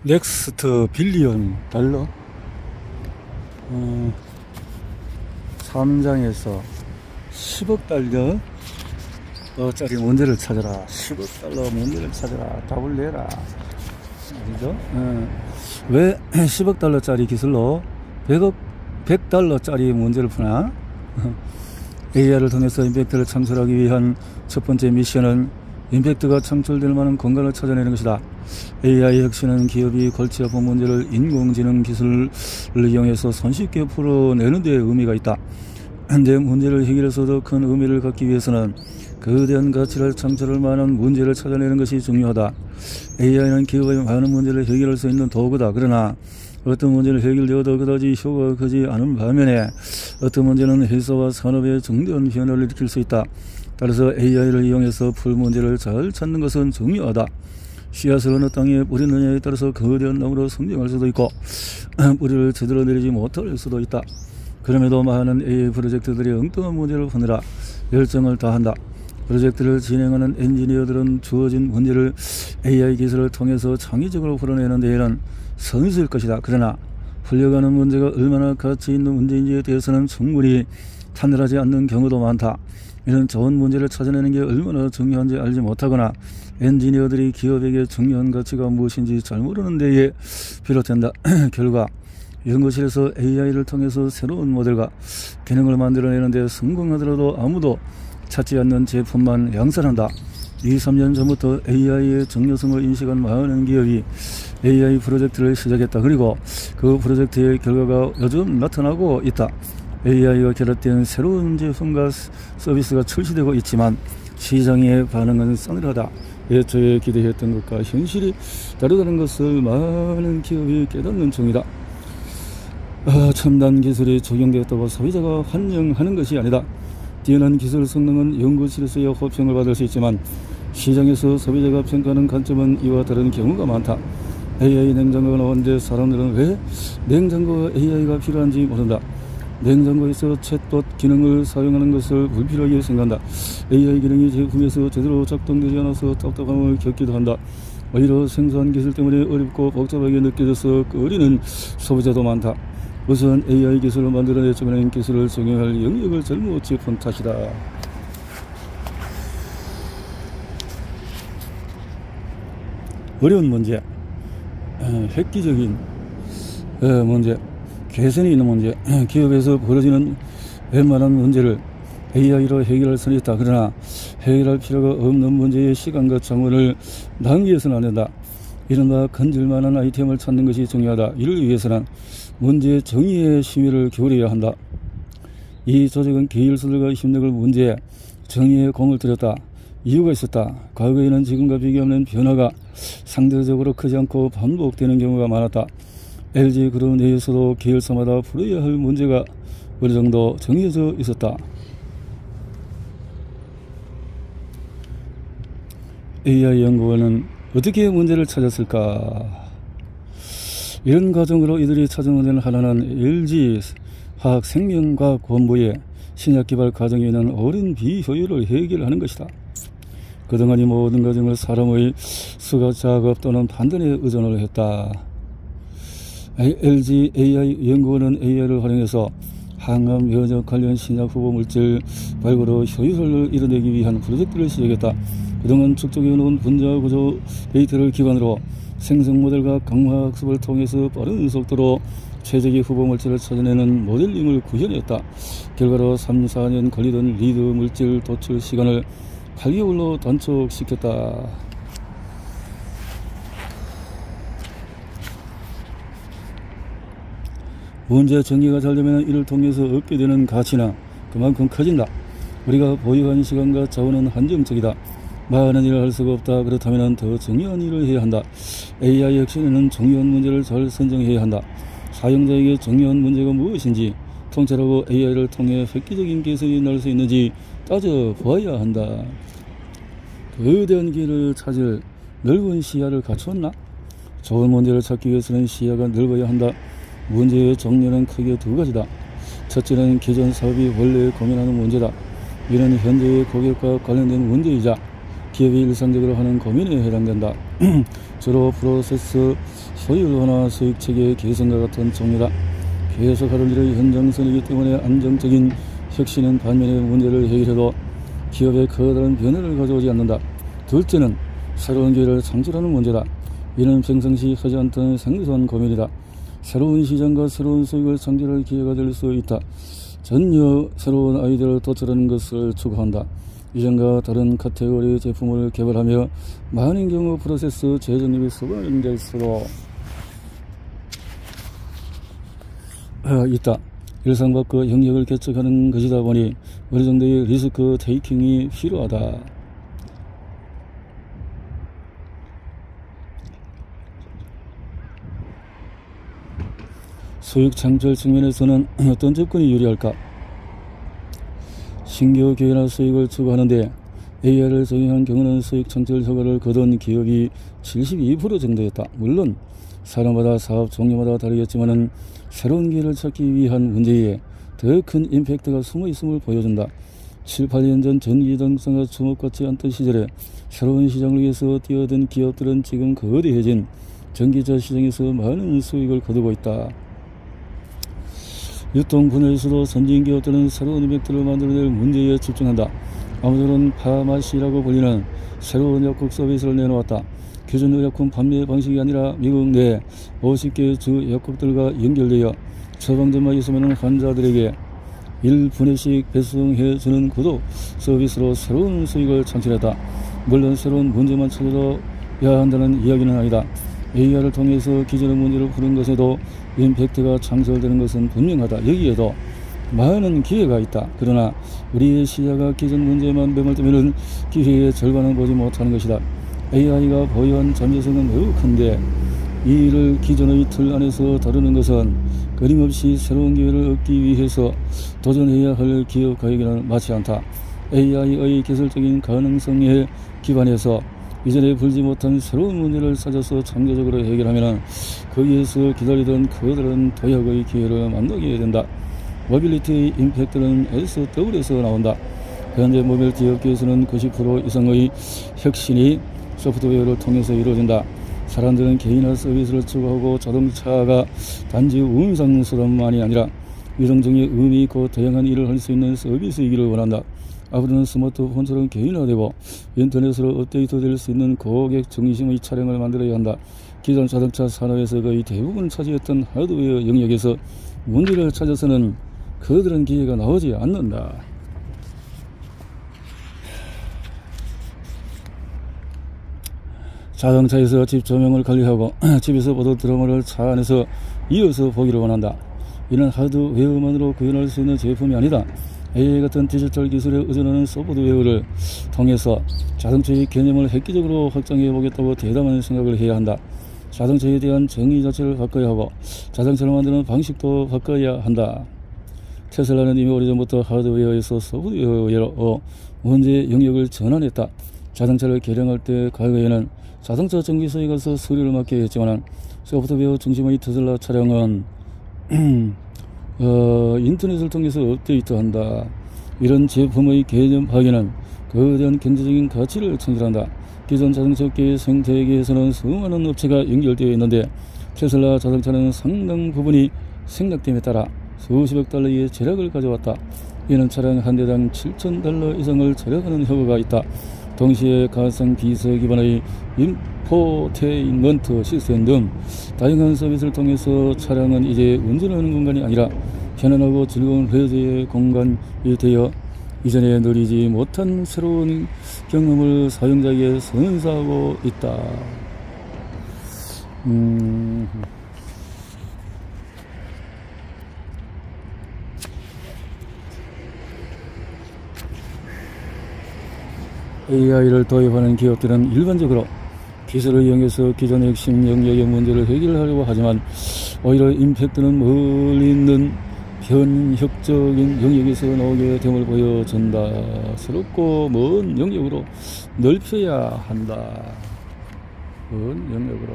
넥스트 빌리언 달러 3장에서 10억 달러 짜리 문제를 찾아라. 10억 달러 문제를 찾아라. 답을 내라. 그죠? 왜 10억 달러짜리 기술로 100달러짜리 문제를 푸나? AI를 통해서 임팩트를 창출하기 위한 첫 번째 미션은 임팩트가 창출될 만한 공간을 찾아내는 것이다. AI 혁신은 기업이 골치 아픈 문제를 인공지능 기술을 이용해서 손쉽게 풀어내는 데 의미가 있다. 현재 문제를 해결해서 더 큰 의미를 갖기 위해서는 거대한 가치를 창출할 만한 문제를 찾아내는 것이 중요하다. AI는 기업의 많은 문제를 해결할 수 있는 도구다. 그러나 어떤 문제를 해결되어도 그다지 효과가 크지 않은 반면에 어떤 문제는 회사와 산업에 중대한 변화를 일으킬 수 있다. 따라서 AI를 이용해서 풀 문제를 잘 찾는 것은 중요하다. 씨앗을 어느 땅에 뿌리느냐에 따라서 거대한 나무로 성장할 수도 있고 뿌리를 제대로 내리지 못할 수도 있다. 그럼에도 많은 AI 프로젝트들이 엉뚱한 문제를 푸느라 열정을 다한다. 프로젝트를 진행하는 엔지니어들은 주어진 문제를 AI 기술을 통해서 창의적으로 풀어내는 데에는 선수일 것이다. 그러나 풀려가는 문제가 얼마나 가치 있는 문제인지에 대해서는 충분히 판단하지 않는 경우도 많다. 이는 좋은 문제를 찾아내는 게 얼마나 중요한지 알지 못하거나 엔지니어들이 기업에게 중요한 가치가 무엇인지 잘 모르는 데에 비롯된다. 결과 연구실에서 AI를 통해서 새로운 모델과 기능을 만들어내는데 성공하더라도 아무도 찾지 않는 제품만 양산한다. 2, 3년 전부터 AI의 중요성을 인식한 많은 기업이 AI 프로젝트를 시작했다. 그리고 그 프로젝트의 결과가 요즘 나타나고 있다. AI와 결합된 새로운 제품과 서비스가 출시되고 있지만 시장의 반응은 싸늘하다. 애초에 기대했던 것과 현실이 다르다는 것을 많은 기업이 깨닫는 중이다. 첨단 기술이 적용되었다고 소비자가 환영하는 것이 아니다. 뛰어난 기술 성능은 연구실에서야 호평을 받을 수 있지만 시장에서 소비자가 평가하는 관점은 이와 다른 경우가 많다. AI 냉장고가 나오는데 사람들은 왜 냉장고와 AI가 필요한지 모른다. 냉장고에서 챗봇 기능을 사용하는 것을 불필요하게 생각한다. AI 기능이 제품에서 제대로 작동되지 않아서 답답함을 겪기도 한다. 오히려 생소한 기술 때문에 어렵고 복잡하게 느껴져서 꺼리는 소비자도 많다. 우선 AI 기술을 만들어내자면 기술을 적용할 영역을 잘못 짚은 탓이다. 어려운 문제, 획기적인 문제, 개선이 있는 문제, 기업에서 벌어지는 웬만한 문제를 AI로 해결할 수는 있다. 그러나 해결할 필요가 없는 문제의 시간과 자원을 낭비해서는 안 된다. 이른바 건질만한 아이템을 찾는 것이 중요하다. 이를 위해서는 문제의 정의에 심의를 기울여야 한다. 이 조직은 기술들과 협력을 문제에 정의에 공을 들였다. 이유가 있었다. 과거에는 지금과 비교하면 변화가 상대적으로 크지 않고 반복되는 경우가 많았다. LG그룹 내에서도 계열사마다 풀어야 할 문제가 어느 정도 정해져 있었다. AI 연구원은 어떻게 문제를 찾았을까? 이런 과정으로 이들이 찾은 문제는 하나는 LG 화학생명과학본부의 신약개발 과정에 있는 어린 비효율을 해결하는 것이다. 그동안 이 모든 과정을 사람의 수학 작업 또는 판단에 의존을 했다. LG AI 연구원은 AI를 활용해서 항암 면역 관련 신약 후보 물질 발굴로 효율을 이뤄내기 위한 프로젝트를 시작했다. 그동안 축적해놓은 분자 구조 데이터를 기반으로 생성 모델과 강화 학습을 통해서 빠른 속도로 최적의 후보 물질을 찾아내는 모델링을 구현했다. 결과로 3, 4년 걸리던 리드 물질 도출 시간을 8개월로 단축시켰다. 문제 정리가 잘 되면 이를 통해서 얻게 되는 가치는 그만큼 커진다. 우리가 보유한 시간과 자원은 한정적이다. 많은 일을 할 수가 없다. 그렇다면 더 중요한 일을 해야 한다. AI 혁신에는 중요한 문제를 잘 선정해야 한다. 사용자에게 중요한 문제가 무엇인지 통찰하고 AI를 통해 획기적인 개선이 날 수 있는지 따져보아야 한다. 거대한 길을 찾을 넓은 시야를 갖추었나? 좋은 문제를 찾기 위해서는 시야가 넓어야 한다. 문제의 종류는 크게 두 가지다. 첫째는 기존 사업이 원래 고민하는 문제다. 이는 현재의 고객과 관련된 문제이자 기업이 일상적으로 하는 고민에 해당된다. 주로 프로세스 효율화나 수익체계 개선과 같은 종류다. 계속하는 일의 현장선이기 때문에 안정적인 혁신은 반면에 문제를 해결해도 기업에 커다란 변화를 가져오지 않는다. 둘째는 새로운 기회를 창출하는 문제다. 이는 평상시 하지 않던 생소한 고민이다. 새로운 시장과 새로운 수익을 창출할 기회가 될 수 있다. 전혀 새로운 아이디어를 도출하는 것을 추구한다. 이전과 다른 카테고리의 제품을 개발하며 많은 경우 프로세스 재정립이 수반될수록 있다. 일상 밖의 영역을 개척하는 것이다 보니 어느 정도의 리스크 테이킹이 필요하다. 수익 창출 측면에서는 어떤 접근이 유리할까? 신규 기회나 수익을 추구하는데 AI를 적용한 경우는 수익 창출 효과를 거둔 기업이 72% 정도였다. 물론 사람마다 사업 종류마다 다르겠지만 새로운 기회를 찾기 위한 문제에 더 큰 임팩트가 숨어 있음을 보여준다. 7, 8년 전 전기자동차가 주목받지 않던 시절에 새로운 시장을 위해서 뛰어든 기업들은 지금 거대해진 전기차 시장에서 많은 수익을 거두고 있다. 유통 분야에서도 선진 기업들은 새로운 임팩트를 만들어낼 문제에 집중한다. 아마존은 파마시라고 불리는 새로운 약국 서비스를 내놓았다. 기존 의약품 판매 방식이 아니라 미국 내 50개 주 약국들과 연결되어 처방전만 있으면 환자들에게 1분회씩 배송해주는 구독 서비스로 새로운 수익을 창출했다. 물론 새로운 문제만 찾아야 한다는 이야기는 아니다. AI를 통해서 기존의 문제를 푸는 것에도 임팩트가 창출되는 것은 분명하다. 여기에도 많은 기회가 있다. 그러나 우리의 시야가 기존 문제만 매몰되면 기회의 절반은 보지 못하는 것이다. AI가 보유한 잠재성은 매우 큰데 이 일을 기존의 틀 안에서 다루는 것은 끊임없이 새로운 기회를 얻기 위해서 도전해야 할 기업가에게는 맞지 않다. AI의 기술적인 가능성에 기반해서 이전에 풀지 못한 새로운 문제를 찾아서 창조적으로 해결하면 거기에서 기다리던 커다란 도약의 기회를 만나게 된다. 모빌리티의 임팩트는 SW에서 나온다. 현재 모빌리티 업계에서는 90% 이상의 혁신이 소프트웨어를 통해서 이루어진다. 사람들은 개인화 서비스를 추구하고 자동차가 단지 운송수단만이 아니라 위생적인 의미 있고 다양한 일을 할 수 있는 서비스이기를 원한다. 앞으로는 스마트폰처럼 개인화되고 인터넷으로 업데이트될 수 있는 고객 중심의 차량을 만들어야 한다. 기존 자동차 산업에서 거의 대부분 차지했던 하드웨어 영역에서 문제를 찾아서는 그들은 기회가 나오지 않는다. 자동차에서 집 조명을 관리하고 집에서 보던 드라마를 차 안에서 이어서 보기를 원한다. 이는 하드웨어만으로 구현할 수 있는 제품이 아니다. AI 같은 디지털 기술에 의존하는 소프트웨어를 통해서 자동차의 개념을 획기적으로 확장해 보겠다고 대담한 생각을 해야 한다. 자동차에 대한 정의 자체를 바꿔야 하고 자동차를 만드는 방식도 바꿔야 한다. 테슬라는 이미 오래전부터 하드웨어에서 소프트웨어로 문제 영역을 전환했다. 자동차를 개량할 때 과거에는 자동차 정비소에 가서 수리를 맡게 했지만 소프트웨어 중심의 테슬라 차량은 인터넷을 통해서 업데이트한다. 이런 제품의 개념 파괴는 거대한 경제적인 가치를 창출한다. 기존 자동차 업계의 생태계에서는 수많은 업체가 연결되어 있는데 테슬라 자동차는 상당 부분이 생략됨에 따라 수십억 달러의 절약을 가져왔다. 이는 차량 한 대당 $7,000 이상을 절약하는 효과가 있다. 동시에 가상 비서 기반의 인포테인먼트 시스템 등 다양한 서비스를 통해서 차량은 이제 운전하는 공간이 아니라 편안하고 즐거운 레저의 공간이 되어 이전에 누리지 못한 새로운 경험을 사용자에게 선사하고 있다. AI를 도입하는 기업들은 일반적으로 기술을 이용해서 기존의 핵심 영역의 문제를 해결하려고 하지만 오히려 임팩트는 멀리 있는 변혁적인 영역에서 나오게 됨을 보여준다. 새롭고 먼 영역으로 넓혀야 한다. 먼 영역으로.